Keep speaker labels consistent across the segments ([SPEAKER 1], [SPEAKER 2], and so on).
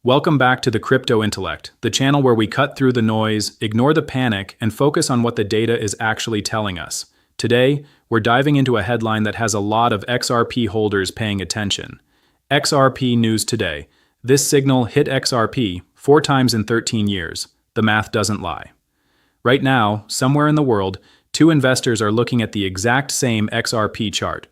[SPEAKER 1] Welcome back to the Crypto Intellect, the channel where we cut through the noise, ignore the panic, and focus on what the data is actually telling us. Today, we're diving into a headline that has a lot of XRP holders paying attention. XRP news today. This signal hit XRP 4 times in 13 years. The math doesn't lie. Right now, somewhere in the world, 2 investors are looking at the exact same XRP chart.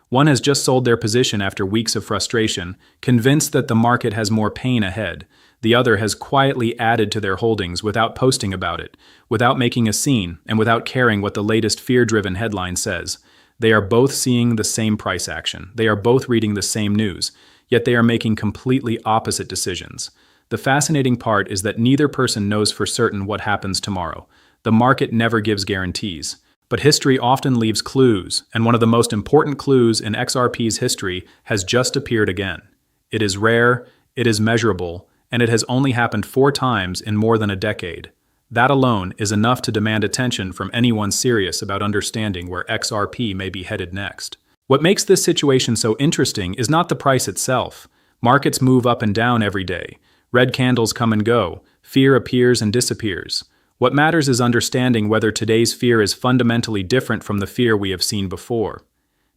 [SPEAKER 1] One has just sold their position after weeks of frustration, convinced that the market has more pain ahead. The other has quietly added to their holdings without posting about it, without making a scene, and without caring what the latest fear-driven headline says. They are both seeing the same price action. They are both reading the same news, yet they are making completely opposite decisions. The fascinating part is that neither person knows for certain what happens tomorrow. The market never gives guarantees. But history often leaves clues, and one of the most important clues in XRP's history has just appeared again. It is rare, it is measurable, and it has only happened 4 times in more than a decade. That alone is enough to demand attention from anyone serious about understanding where XRP may be headed next. What makes this situation so interesting is not the price itself. Markets move up and down every day. Red candles come and go. Fear appears and disappears. What matters is understanding whether today's fear is fundamentally different from the fear we have seen before.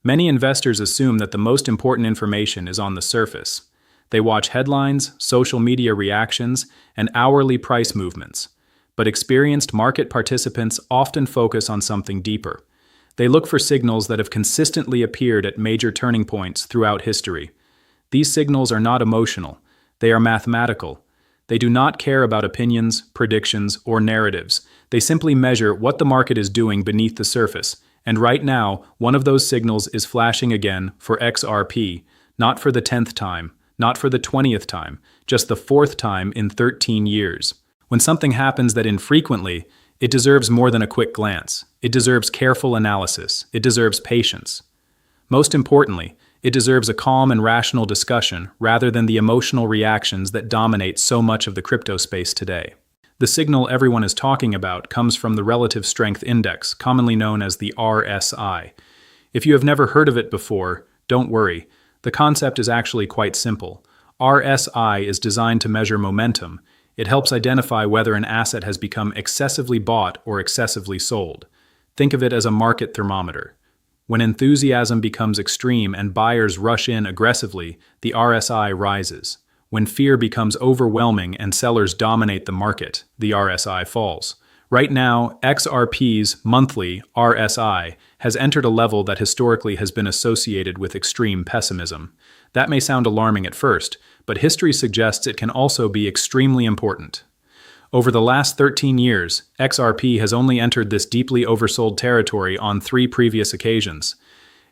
[SPEAKER 1] Many investors assume that the most important information is on the surface. They watch headlines, social media reactions, and hourly price movements. But experienced market participants often focus on something deeper. They look for signals that have consistently appeared at major turning points throughout history. These signals are not emotional. They are mathematical. They do not care about opinions, predictions, or narratives. They simply measure what the market is doing beneath the surface. And right now, one of those signals is flashing again for XRP, not for the 10th time, not for the 20th time, just the 4th time in 13 years. When something happens that infrequently, it deserves more than a quick glance. It deserves careful analysis. It deserves patience. Most importantly, it deserves a calm and rational discussion rather than the emotional reactions that dominate so much of the crypto space today. The signal everyone is talking about comes from the Relative Strength Index, commonly known as the RSI. If you have never heard of it before, don't worry. The concept is actually quite simple. RSI is designed to measure momentum. It helps identify whether an asset has become excessively bought or excessively sold. Think of it as a market thermometer. When enthusiasm becomes extreme and buyers rush in aggressively, the RSI rises. When fear becomes overwhelming and sellers dominate the market, the RSI falls. Right now, XRP's monthly RSI has entered a level that historically has been associated with extreme pessimism. That may sound alarming at first, but history suggests it can also be extremely important. Over the last 13 years, XRP has only entered this deeply oversold territory on 3 previous occasions.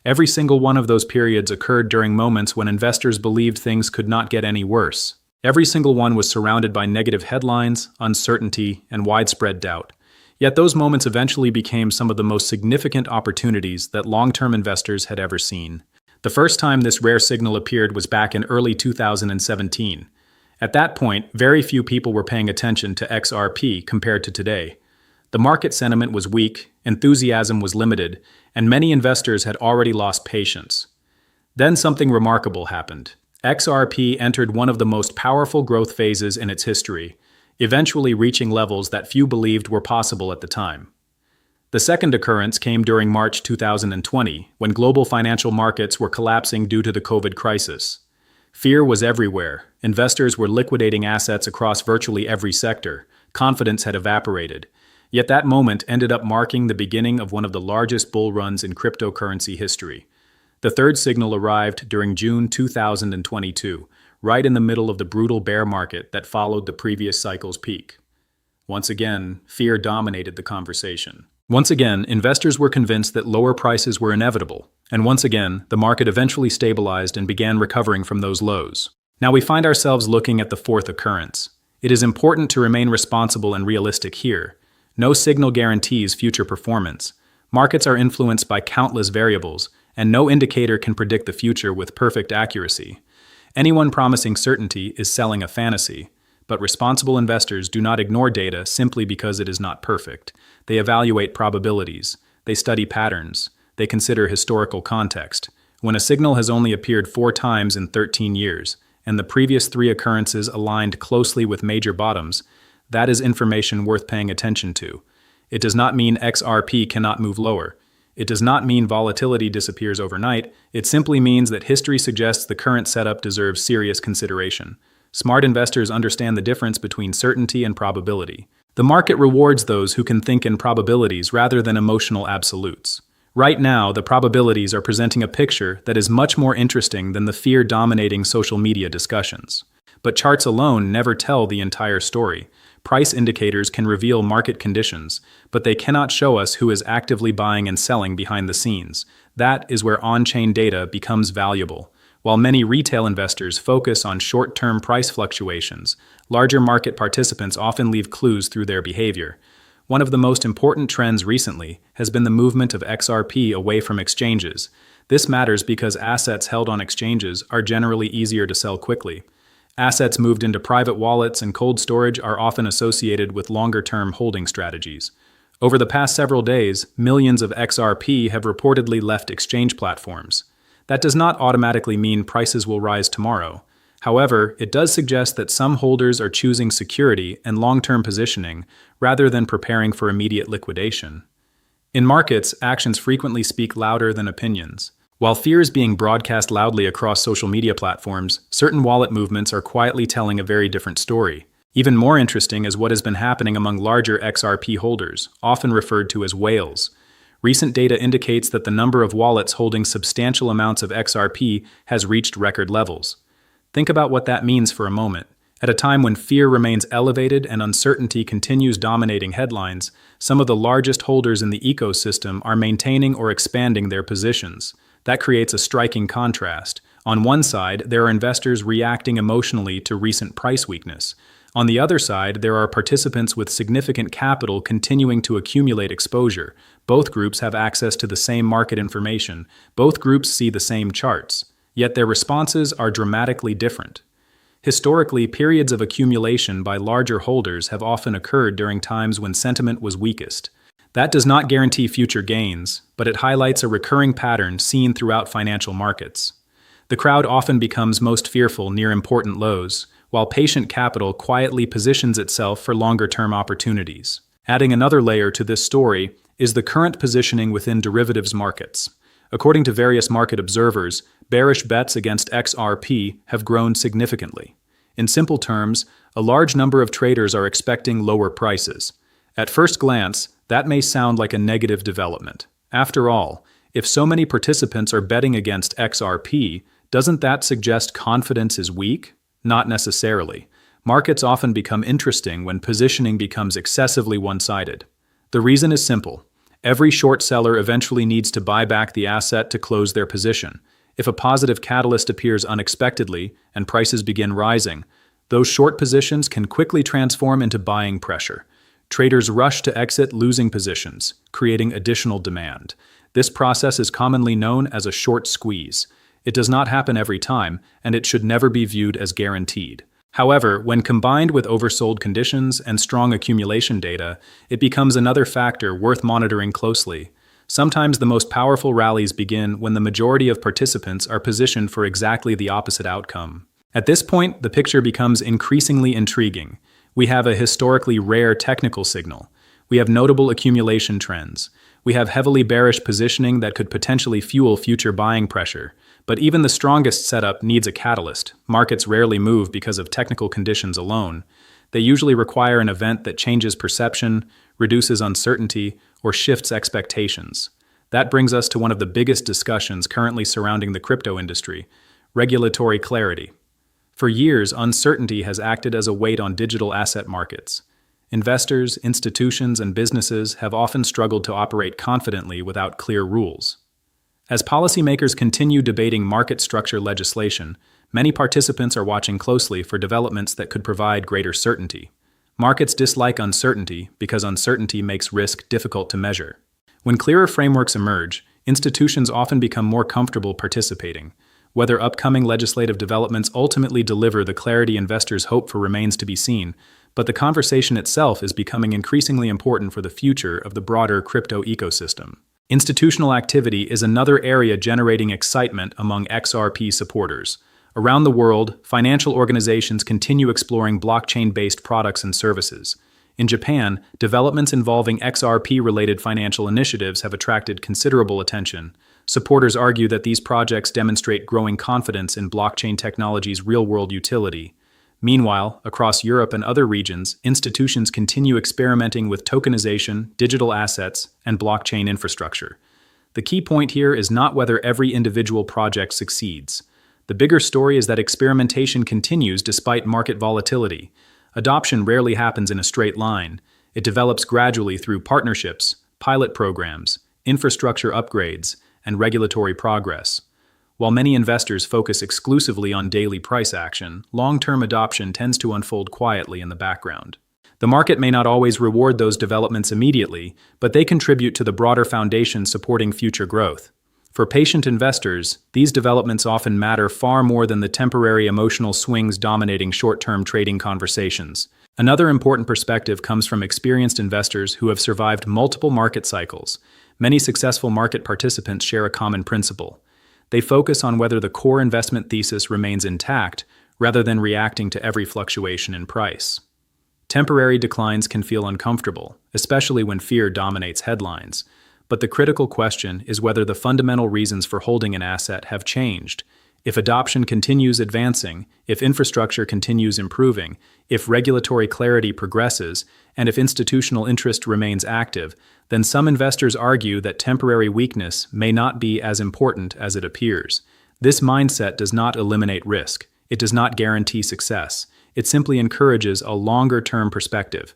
[SPEAKER 1] Every single one of those periods occurred during moments when investors believed things could not get any worse. Every single one was surrounded by negative headlines, uncertainty, and widespread doubt. Yet those moments eventually became some of the most significant opportunities that long-term investors had ever seen. The first time this rare signal appeared was back in early 2017. At that point, very few people were paying attention to XRP compared to today. The market sentiment was weak, enthusiasm was limited, and many investors had already lost patience. Then something remarkable happened. XRP entered one of the most powerful growth phases in its history, eventually reaching levels that few believed were possible at the time. The second occurrence came during March 2020, when global financial markets were collapsing due to the COVID crisis. Fear was everywhere. Investors were liquidating assets across virtually every sector. Confidence had evaporated. Yet that moment ended up marking the beginning of one of the largest bull runs in cryptocurrency history. The third signal arrived during June 2022, right in the middle of the brutal bear market that followed the previous cycle's peak. Once again, fear dominated the conversation. Once again, investors were convinced that lower prices were inevitable, and once again, the market eventually stabilized and began recovering from those lows. Now we find ourselves looking at the 4th occurrence. It is important to remain responsible and realistic here. No signal guarantees future performance. Markets are influenced by countless variables, and no indicator can predict the future with perfect accuracy. Anyone promising certainty is selling a fantasy. But responsible investors do not ignore data simply because it is not perfect. They evaluate probabilities. They study patterns. They consider historical context. When a signal has only appeared 4 times in 13 years, and the previous 3 occurrences aligned closely with major bottoms, that is information worth paying attention to. It does not mean XRP cannot move lower. It does not mean volatility disappears overnight. It simply means that history suggests the current setup deserves serious consideration. Smart investors understand the difference between certainty and probability. The market rewards those who can think in probabilities rather than emotional absolutes. Right now, the probabilities are presenting a picture that is much more interesting than the fear-dominating social media discussions. But charts alone never tell the entire story. Price indicators can reveal market conditions, but they cannot show us who is actively buying and selling behind the scenes. That is where on-chain data becomes valuable. While many retail investors focus on short-term price fluctuations, larger market participants often leave clues through their behavior. One of the most important trends recently has been the movement of XRP away from exchanges. This matters because assets held on exchanges are generally easier to sell quickly. Assets moved into private wallets and cold storage are often associated with longer-term holding strategies. Over the past several days, millions of XRP have reportedly left exchange platforms. That does not automatically mean prices will rise tomorrow. However, it does suggest that some holders are choosing security and long-term positioning rather than preparing for immediate liquidation. In markets, actions frequently speak louder than opinions. While fear is being broadcast loudly across social media platforms, certain wallet movements are quietly telling a very different story. Even more interesting is what has been happening among larger XRP holders, often referred to as whales. Recent data indicates that the number of wallets holding substantial amounts of XRP has reached record levels. Think about what that means for a moment. At a time when fear remains elevated and uncertainty continues dominating headlines, some of the largest holders in the ecosystem are maintaining or expanding their positions. That creates a striking contrast. On one side, there are investors reacting emotionally to recent price weakness. On the other side, there are participants with significant capital continuing to accumulate exposure. Both groups have access to the same market information. Both groups see the same charts. Yet their responses are dramatically different. Historically, periods of accumulation by larger holders have often occurred during times when sentiment was weakest. That does not guarantee future gains, but it highlights a recurring pattern seen throughout financial markets. The crowd often becomes most fearful near important lows, while patient capital quietly positions itself for longer-term opportunities. Adding another layer to this story is the current positioning within derivatives markets. According to various market observers, bearish bets against XRP have grown significantly. In simple terms, a large number of traders are expecting lower prices. At first glance, that may sound like a negative development. After all, if so many participants are betting against XRP, doesn't that suggest confidence is weak? Not necessarily. Markets often become interesting when positioning becomes excessively one-sided. The reason is simple. Every short seller eventually needs to buy back the asset to close their position. If a positive catalyst appears unexpectedly and prices begin rising, those short positions can quickly transform into buying pressure. Traders rush to exit losing positions, creating additional demand. This process is commonly known as a short squeeze. It does not happen every time, and it should never be viewed as guaranteed. However, when combined with oversold conditions and strong accumulation data, it becomes another factor worth monitoring closely. Sometimes the most powerful rallies begin when the majority of participants are positioned for exactly the opposite outcome. At this point, the picture becomes increasingly intriguing. We have a historically rare technical signal. We have notable accumulation trends. We have heavily bearish positioning that could potentially fuel future buying pressure. But even the strongest setup needs a catalyst. Markets rarely move because of technical conditions alone. They usually require an event that changes perception, reduces uncertainty, or shifts expectations. That brings us to one of the biggest discussions currently surrounding the crypto industry: regulatory clarity. For years, uncertainty has acted as a weight on digital asset markets. Investors, institutions, and businesses have often struggled to operate confidently without clear rules. As policymakers continue debating market structure legislation, many participants are watching closely for developments that could provide greater certainty. Markets dislike uncertainty because uncertainty makes risk difficult to measure. When clearer frameworks emerge, institutions often become more comfortable participating. Whether upcoming legislative developments ultimately deliver the clarity investors hope for remains to be seen, but the conversation itself is becoming increasingly important for the future of the broader crypto ecosystem. Institutional activity is another area generating excitement among XRP supporters. Around the world, financial organizations continue exploring blockchain-based products and services. In Japan, developments involving XRP-related financial initiatives have attracted considerable attention. Supporters argue that these projects demonstrate growing confidence in blockchain technology's real-world utility. Meanwhile, across Europe and other regions, institutions continue experimenting with tokenization, digital assets, and blockchain infrastructure. The key point here is not whether every individual project succeeds. The bigger story is that experimentation continues despite market volatility. Adoption rarely happens in a straight line. It develops gradually through partnerships, pilot programs, infrastructure upgrades, and regulatory progress. While many investors focus exclusively on daily price action, long-term adoption tends to unfold quietly in the background. The market may not always reward those developments immediately, but they contribute to the broader foundation supporting future growth. For patient investors, these developments often matter far more than the temporary emotional swings dominating short-term trading conversations. Another important perspective comes from experienced investors who have survived multiple market cycles. Many successful market participants share a common principle. They focus on whether the core investment thesis remains intact rather than reacting to every fluctuation in price. Temporary declines can feel uncomfortable, especially when fear dominates headlines. But the critical question is whether the fundamental reasons for holding an asset have changed. If adoption continues advancing, if infrastructure continues improving, if regulatory clarity progresses, and if institutional interest remains active, then some investors argue that temporary weakness may not be as important as it appears. This mindset does not eliminate risk. It does not guarantee success. It simply encourages a longer-term perspective.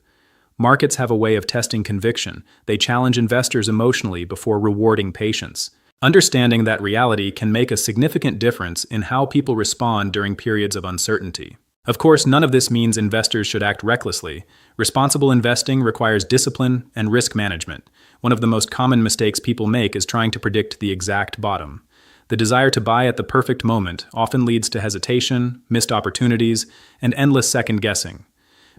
[SPEAKER 1] Markets have a way of testing conviction. They challenge investors emotionally before rewarding patience. Understanding that reality can make a significant difference in how people respond during periods of uncertainty. Of course, none of this means investors should act recklessly. Responsible investing requires discipline and risk management. One of the most common mistakes people make is trying to predict the exact bottom. The desire to buy at the perfect moment often leads to hesitation, missed opportunities, and endless second-guessing.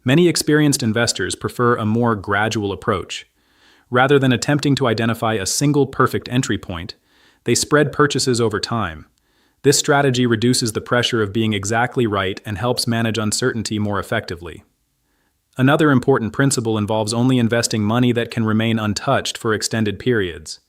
[SPEAKER 1] Many experienced investors prefer a more gradual approach. Rather than attempting to identify a single perfect entry point, they spread purchases over time. This strategy reduces the pressure of being exactly right and helps manage uncertainty more effectively. Another important principle involves only investing money that can remain untouched for extended periods.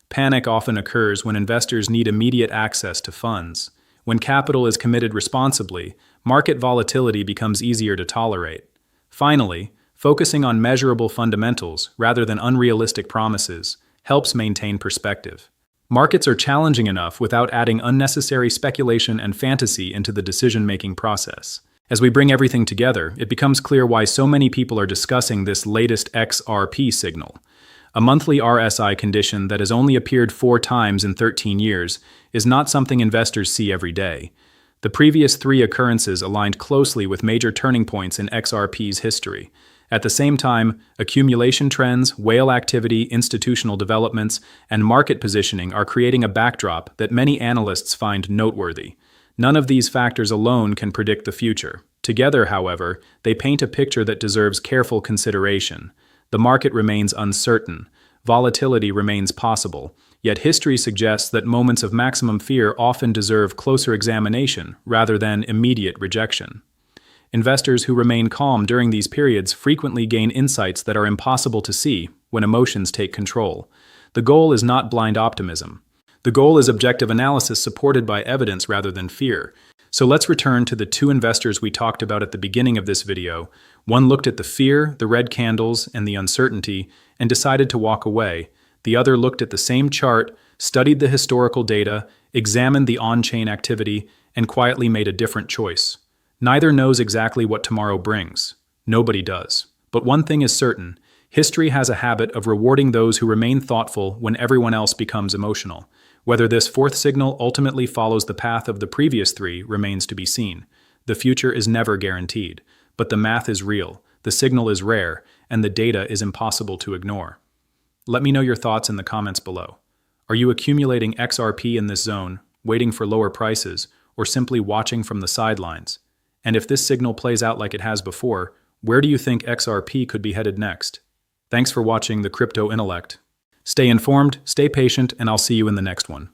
[SPEAKER 1] Panic often occurs when investors need immediate access to funds. When capital is committed responsibly, market volatility becomes easier to tolerate. Finally, focusing on measurable fundamentals rather than unrealistic promises helps maintain perspective. Markets are challenging enough without adding unnecessary speculation and fantasy into the decision-making process. As we bring everything together, it becomes clear why so many people are discussing this latest XRP signal. A monthly RSI condition that has only appeared 4 times in 13 years is not something investors see every day. The previous 3 occurrences aligned closely with major turning points in XRP's history. At the same time, accumulation trends, whale activity, institutional developments, and market positioning are creating a backdrop that many analysts find noteworthy. None of these factors alone can predict the future. Together, however, they paint a picture that deserves careful consideration. The market remains uncertain. Volatility remains possible. Yet history suggests that moments of maximum fear often deserve closer examination rather than immediate rejection. Investors who remain calm during these periods frequently gain insights that are impossible to see when emotions take control. The goal is not blind optimism. The goal is objective analysis supported by evidence rather than fear. So let's return to the 2 investors we talked about at the beginning of this video. One looked at the fear, the red candles, and the uncertainty, and decided to walk away. The other looked at the same chart, studied the historical data, examined the on-chain activity, and quietly made a different choice. Neither knows exactly what tomorrow brings. Nobody does. But one thing is certain: history has a habit of rewarding those who remain thoughtful when everyone else becomes emotional. Whether this 4th signal ultimately follows the path of the previous 3 remains to be seen. The future is never guaranteed, but the math is real, the signal is rare, and the data is impossible to ignore. Let me know your thoughts in the comments below. Are you accumulating XRP in this zone, waiting for lower prices, or simply watching from the sidelines? And if this signal plays out like it has before, where do you think XRP could be headed next? Thanks for watching the Crypto Intellect. Stay informed, stay patient, and I'll see you in the next one.